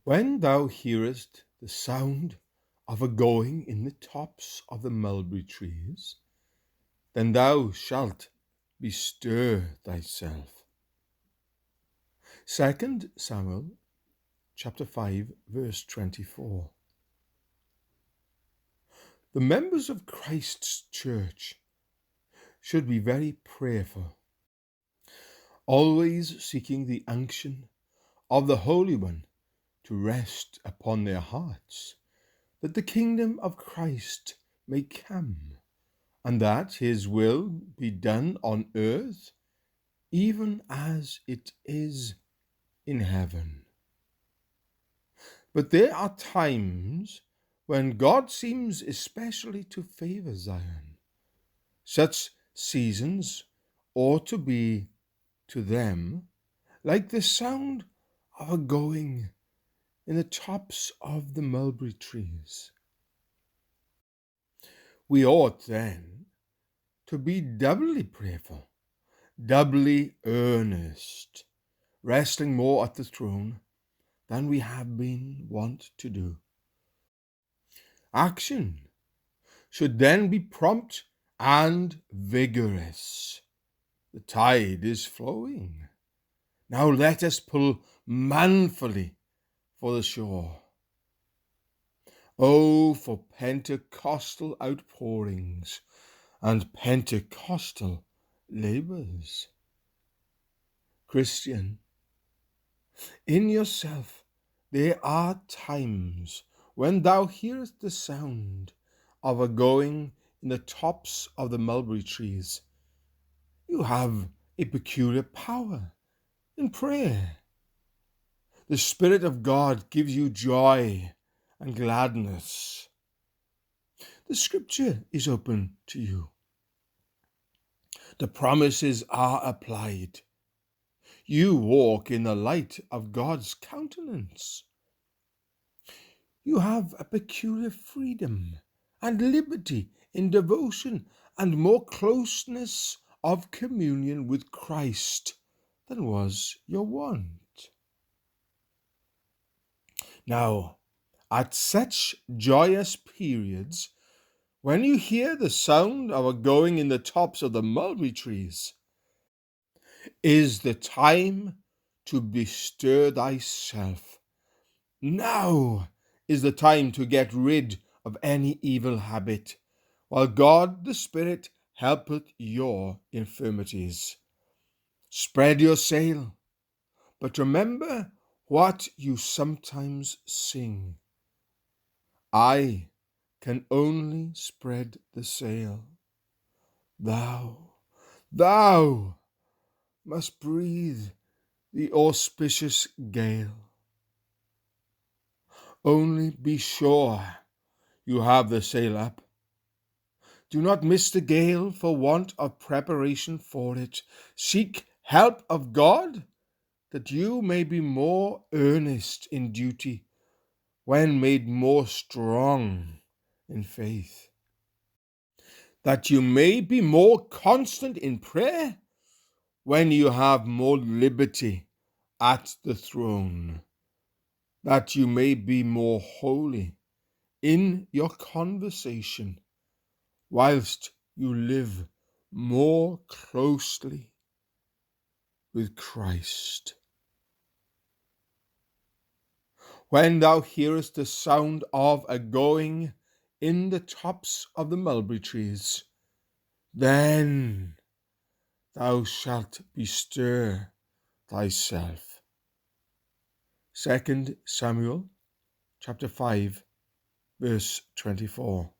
When thou hearest the sound of a going in the tops of the mulberry trees, then thou shalt bestir thyself. 2 Samuel chapter 5, verse 24. The members of Christ's church should be very prayerful, always seeking the unction of the Holy One to rest upon their hearts, that the kingdom of Christ may come, and that his will be done on earth, even as it is in heaven. But there are times when God seems especially to favor Zion. Such seasons ought to be to them like the sound of a going in the tops of the mulberry trees. We ought then to be doubly prayerful, doubly earnest, resting more at the throne than we have been wont to do. Action should then be prompt and vigorous. The tide is flowing. Now let us pull manfully for the shore. Oh, for Pentecostal outpourings and Pentecostal labors. Christian, in yourself there are times when thou hearest the sound of a going in the tops of the mulberry trees. You have a peculiar power in prayer. The Spirit of God gives you joy and gladness. The Scripture is open to you. The promises are applied. You walk in the light of God's countenance. You have a peculiar freedom and liberty in devotion and more closeness of communion with Christ than was your wont. Now, at such joyous periods, when you hear the sound of a going in the tops of the mulberry trees, is the time to bestir thyself. Now is the time to get rid of any evil habit, while God the Spirit helpeth your infirmities. Spread your sail, but remember what you sometimes sing. I can only spread the sail. Thou must breathe the auspicious gale. Only be sure you have the sail up. Do not miss the gale for want of preparation for it. Seek help of God, that you may be more earnest in duty, when made more strong in faith. That you may be more constant in prayer, when you have more liberty at the throne. That you may be more holy in your conversation, whilst you live more closely with Christ. When thou hearest the sound of a going in the tops of the mulberry trees, then thou shalt bestir thyself. 2 Samuel chapter 5, verse 24.